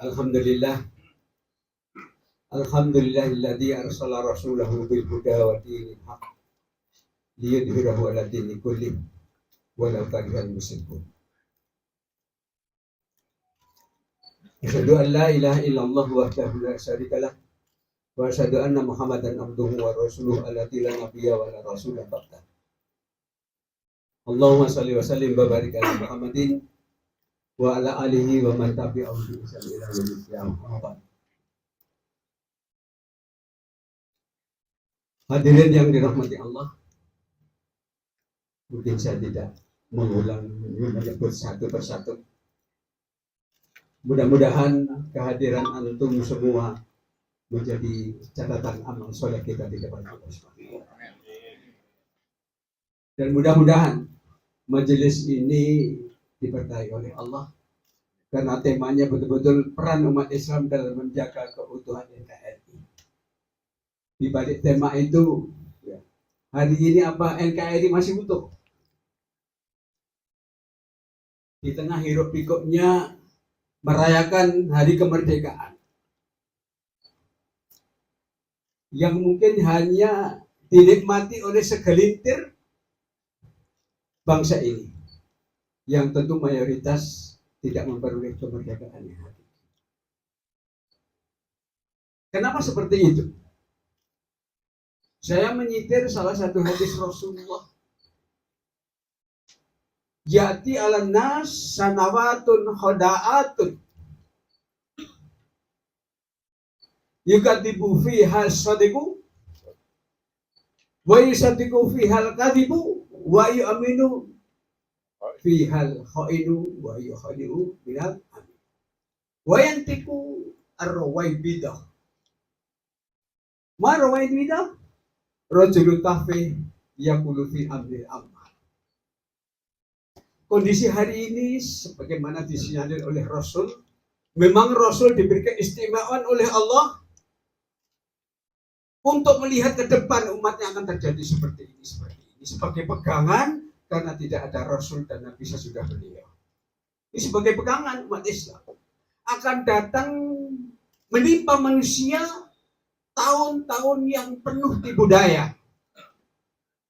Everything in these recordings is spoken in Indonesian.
Alhamdulillah. Alhamdulillahilladzi arsala rasulahu bil huda wa dinil haq liyudhhirahu 'ala dini kullih walau karihal musyrikun. Asyhadu an la ilaha illallah wahdahu la syarikalah wa asyhadu anna Muhammadan abduhu wa rasuluhu allati la nabiyya wa la rasula ba'da. Allahumma shalli wa sallim wa barik ala Muhammadin wa ala alihi wa man tabi'ahum bi ihsan ila yaumil qiyamah. Hadirin yang dirahmati Allah, mungkin saya tidak mengulang menyebut satu persatu. Mudah-mudahan kehadiran antum semua menjadi catatan amal soleh kita di depan Allah. Dan mudah-mudahan majelis ini diberkahi oleh Allah karena temanya betul-betul peran umat Islam dalam menjaga keutuhan NKRI. Di balik tema itu, hari ini apa NKRI masih utuh? Di tengah hiruk pikuknya merayakan hari kemerdekaan yang mungkin hanya dinikmati oleh segelintir bangsa ini, yang tentu mayoritas tidak memperoleh kemerdekaan yang hakiki. Kenapa seperti itu? Saya menyitir salah satu hadis Rasulullah. Yati ala nas sanawatun khoda'atun yukadibu fihal sadiku wa yusadiku fihal kadibu wa yu'aminu fihal khainu wa yukhadi'u minal amin wa yantiku ar-rawaibidah. Ma rawaibidah? Rajulun tahfi yaqulu fi amri amal. Kondisi hari ini sebagaimana disinyalir oleh Rasul, memang Rasul diberi keistimewaan oleh Allah untuk melihat ke depan umatnya akan terjadi seperti ini sebagai pegangan, karena tidak ada Rasul dan Nabi sesudah beliau. Ini sebagai pegangan umat Islam akan datang menimpa manusia tahun-tahun yang penuh tipu daya,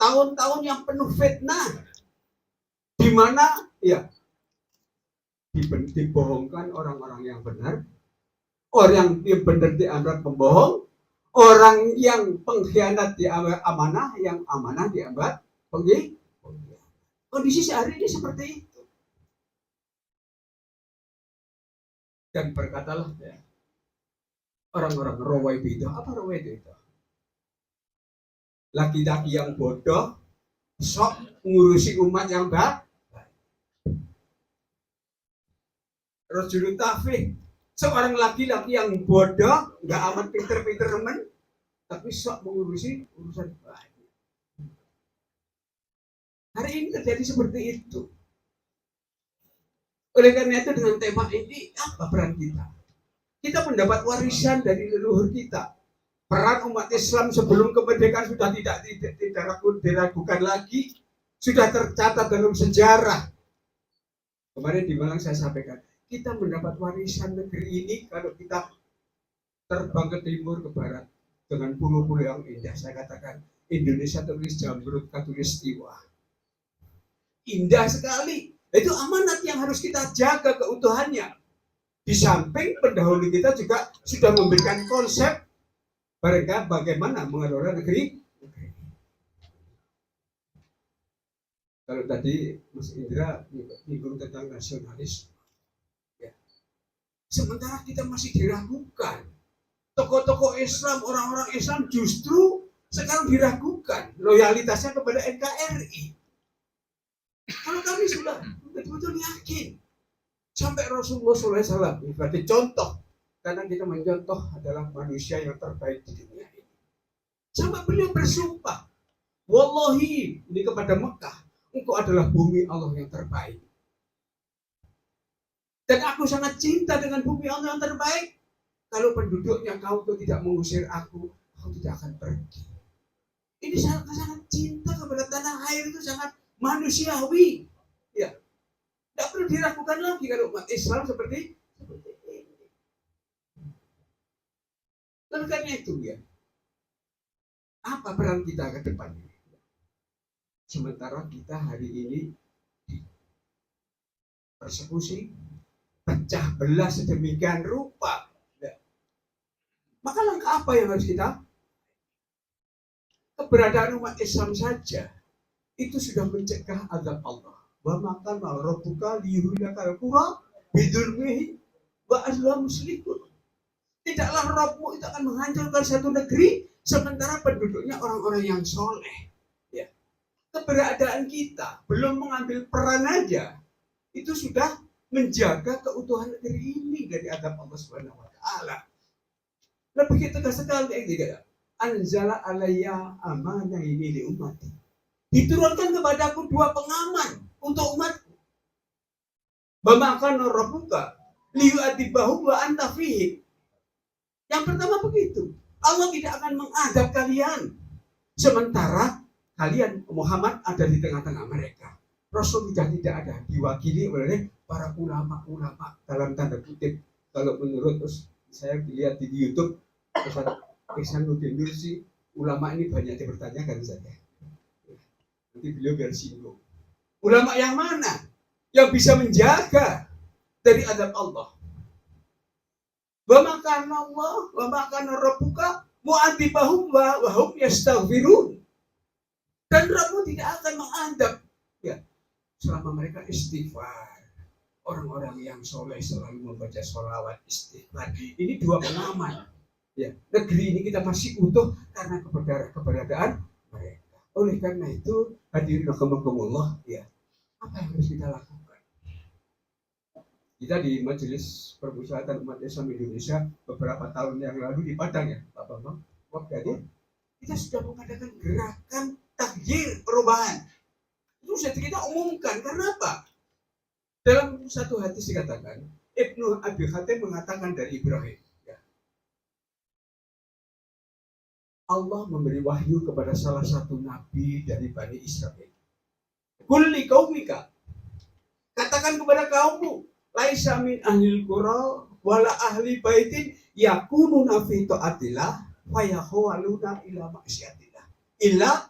tahun-tahun yang penuh fitnah, di mana dibohongkan orang-orang yang benar, orang yang benar dianggap pembohong, orang yang pengkhianat dianggap amanah, yang amanah dianggap pengkhianat. Kondisi sehari ini seperti itu. Dan berkatalah orang-orang rawaibidah. Apa rawaibidah? Laki-laki yang bodoh sok ngurusi umat yang baik. Rajulun tahfi, seorang laki-laki yang bodoh, nggak amat pinter-pinter teman, tapi sok mengurusi urusan baik. Hari ini terjadi seperti itu. Oleh karena itu dengan tema ini apa peran kita? Kita mendapat warisan dari leluhur kita. Peran umat Islam sebelum kemerdekaan sudah tidak diragukan lagi, sudah tercatat dalam sejarah. Kemarin di Malang saya sampaikan, kita mendapat warisan negeri ini kalau kita terbang ke timur, ke barat dengan pulau-pulau yang indah. Saya katakan Indonesia tulis jamrut katulistiwa, indah sekali. Itu amanat yang harus kita jaga keutuhannya. Di samping pendahulu kita juga sudah memberikan konsep mereka bagaimana mengelola negeri. Kalau tadi Mas Indra menyinggung tentang nasionalis, sementara kita masih diragukan. Tokoh-tokoh Islam, orang-orang Islam justru sekarang diragukan loyalitasnya kepada NKRI. Kalau kami sudah betul-betul yakin, sampai Rasulullah SAW berarti contoh, karena kita mencontoh adalah manusia yang terbaik di dunia ini. Sampai beliau bersumpah, wallahi, ini kepada Mekah, engkau adalah bumi Allah yang terbaik. Dan aku sangat cinta dengan bumi Allah yang terbaik. Kalau penduduknya kau tidak mengusir aku tidak akan pergi. Ini sangat cinta kepada tanah air, itu sangat manusiawi. Ya, tidak perlu diragukan lagi kalau umat Islam seperti ini. Lalu karena itu ya, apa peran kita ke depan ini? Sementara kita hari ini persekusi, pecah belah sedemikian rupa. Ya. Maka langkah apa yang harus kita? Keberadaan umat Islam saja itu sudah mencegah azab Allah. Wa maka rabbuka liyuhlikal qura bidulmihi wa ahliha muslimun. Tidaklah Rabbmu itu akan menghancurkan satu negeri sementara penduduknya orang-orang yang soleh. Ya. Keberadaan kita belum mengambil peran aja itu sudah menjaga keutuhan negeri ini dari azab Allah Subhanahu wa taala. Nah, begitu sekali yang tidak anzala alayya amanah ini li ummati. Diturunkan kepadaku dua pengaman untuk umatku. Bamakan rabbuka liyu'adibahum wa anta fihi. Yang pertama begitu. Allah tidak akan mengadab kalian sementara kalian Muhammad ada di tengah-tengah mereka. Rasul tidak ada, diwakili oleh para ulama-ulama dalam tanda kutip. Kalau menurut saya lihat di YouTube Ihsanuddin Nursi, ulama ini banyak dipertanyakan saja. Nanti beliau biar singgung. Ulama yang mana yang bisa menjaga dari azab Allah? Wa makana Allah, wa makana rabbuka mu'adzibahum wa hum yastaghfirun. Dan Rabbmu tidak akan mengadab ya selama mereka istighfar. Orang-orang yang soleh selalu membaca sholawat istighfar. Ini dua pengaman. Ya, negeri ini kita masih utuh karena keberadaan mereka. Oleh karena itu, hadirin rahimakumullah, ya, apa yang harus kita lakukan? Kita di Majelis Permusyawaratan Umat Islam Indonesia beberapa tahun yang lalu di Padang ya, Pak Bambang. Jadi kita sudah mengadakan gerakan takjir perubahan. Itu sudah kita umumkan. Karena apa? Dalam satu hadis dikatakan, Ibnu Abi Hatim mengatakan dari Ibrahim, Allah memberi wahyu kepada salah satu nabi dari Bani Israel. Kulli qaumika, katakan kepada kaummu, laisa min ahlil qura wala ahli baitin yakununa fi taatillah wa yahwaluna ila maksiatillah illa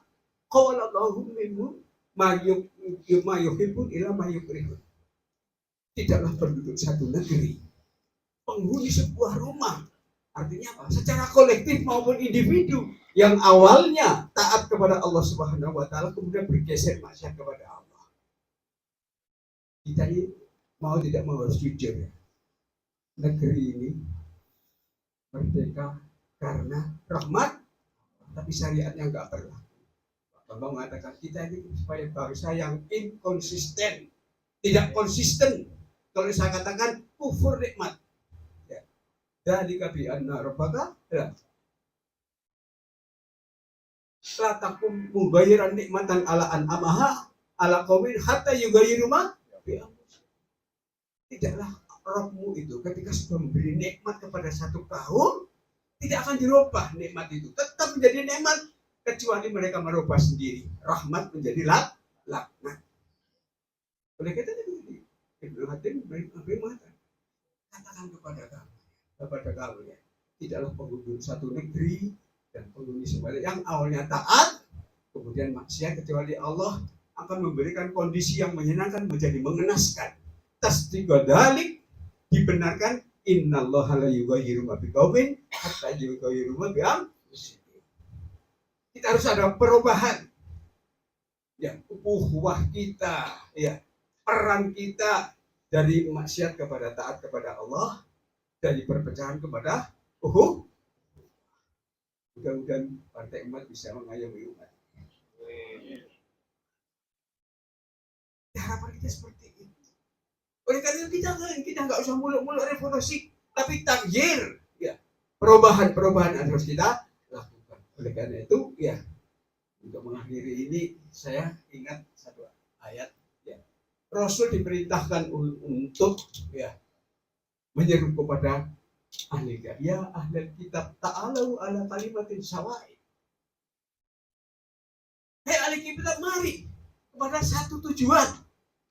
qala Allahu minhum ma yuhibbun ila ma yukrihun. Tidaklah penduduk satu negeri, penghuni sebuah rumah, artinya apa? Secara kolektif maupun individu yang awalnya taat kepada Allah Subhanahu wa taala kemudian bergeser maksiat kepada Allah. Kita ini mau tidak mau harus jujur ya. Negeri ini merdeka karena rahmat, tapi syariatnya enggak berlaku. Pak Bambang mengatakan kita ini supaya bangsa yang inkonsisten, tidak konsisten. Kalau saya katakan kufur nikmat. Dari kabi anna rabbaka la takum mughayyiran nikmatan ala an'amaha ala qaumin hatta yughayyiru ma bi anfusihim. Tidaklah Rabbmu itu ketika sudah memberi nikmat kepada satu kaum tidak akan dirubah nikmat itu, tetap menjadi nikmat kecuali mereka merubah sendiri. Rahmat menjadi laknat. Oleh karena itu Ibnu Hatim mengatakan, katakan kepada kamu ya, tidaklah penduduk satu negeri dan penghuni semuanya yang awalnya taat kemudian maksiat kecuali Allah akan memberikan kondisi yang menyenangkan menjadi mengenaskan. Tasdiqu dzalik, dibenarkan, innallaha la yughayyiru ma biqaumin hatta yughayyiru ma bi anfusihim. Kita harus ada perubahan. Ya, ukhuwah kita, ya, peran kita dari maksiat kepada taat kepada Allah, dari perpecahan kepada mudah-mudahan Partai Umat bisa mengayomi umat. Harapan kita seperti itu. Oleh karena itu kita nggak usah muluk-muluk revolusi, tapi takjir, ya, perubahan harus kita lakukan. Oleh karena itu, ya, untuk mengakhiri ini saya ingat satu ayat, ya, Rasul diperintahkan untuk, ya, menyeru kepada ahli kitab, ya ahli kitab ta'alu ala kalimatin sawa'i. Hei ahli kitab, mari kepada satu tujuan,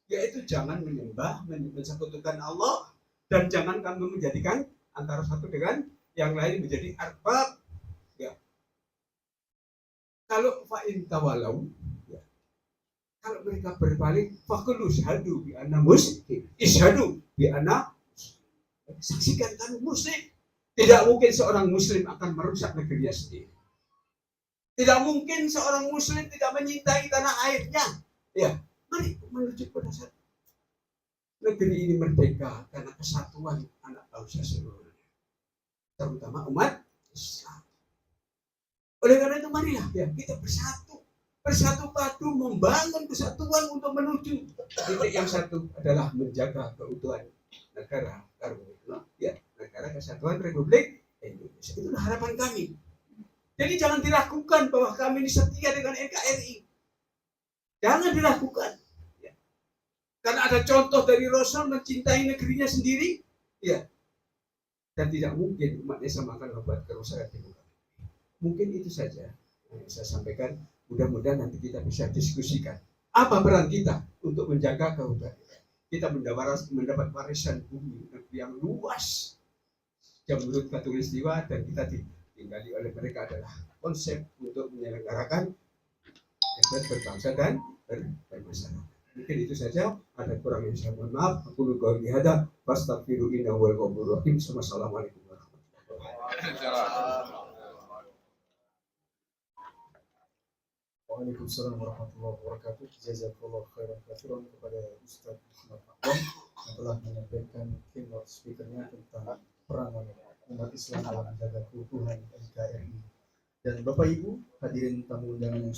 yaitu jangan menyembah, mensekutukan Allah, dan jangan kamu menjadikan antara satu dengan yang lain menjadi arbab. Ya. Kalau fa'in tawalau, ya. Kalau mereka berbalik, fakulu syahadu bi anna muslim, isyhadu bi anna, saksikan kami muslim. Tidak mungkin seorang muslim akan merusak negerinya sendiri. Tidak mungkin seorang muslim tidak menyintai tanah airnya. Ya, mari menuju pada satu. Negeri ini merdeka karena kesatuan anak bangsa seluruhnya, terutama umat Islam. Oleh karena itu marilah ya kita bersatu padu membangun kesatuan untuk menuju titik yang satu adalah menjaga keutuhan negara negara kesatuan Republik Indonesia. Itulah harapan kami. Jadi jangan diragukan bahwa kami ini setia dengan NKRI. Jangan diragukan. Ya. Karena ada contoh dari Rasul mencintai negerinya sendiri, ya. Dan tidak mungkin umat Islam akan membuat kerusakan di muka. Mungkin itu saja yang saya sampaikan. Mudah-mudahan nanti kita bisa diskusikan apa peran kita untuk menjaga keutuhan. Kita mendapat warisan bumi yang luas, Jamrut Khatulistiwa, dan kita ditinggali oleh mereka adalah konsep untuk menyelenggarakan debat berbangsa dan bermasyarakat. Mungkin itu saja. Ada kurang yang saya mohon maaf. Aku qouli hadza fastaghfiru innahu huwal ghafurur rahim. Wassalamualaikum warahmatullahi wabarakatuh. Waalaikumsalam warahmatullahi wabarakatuh. Jazakallahu khairan katsiran kepada Ustaz Muhammad Fahwan yang telah menyampaikan keynote speaker-nya tentang peranan umat Islam dalam menjaga keutuhan NKRI. Dan Bapak Ibu hadirin tamu undangan yang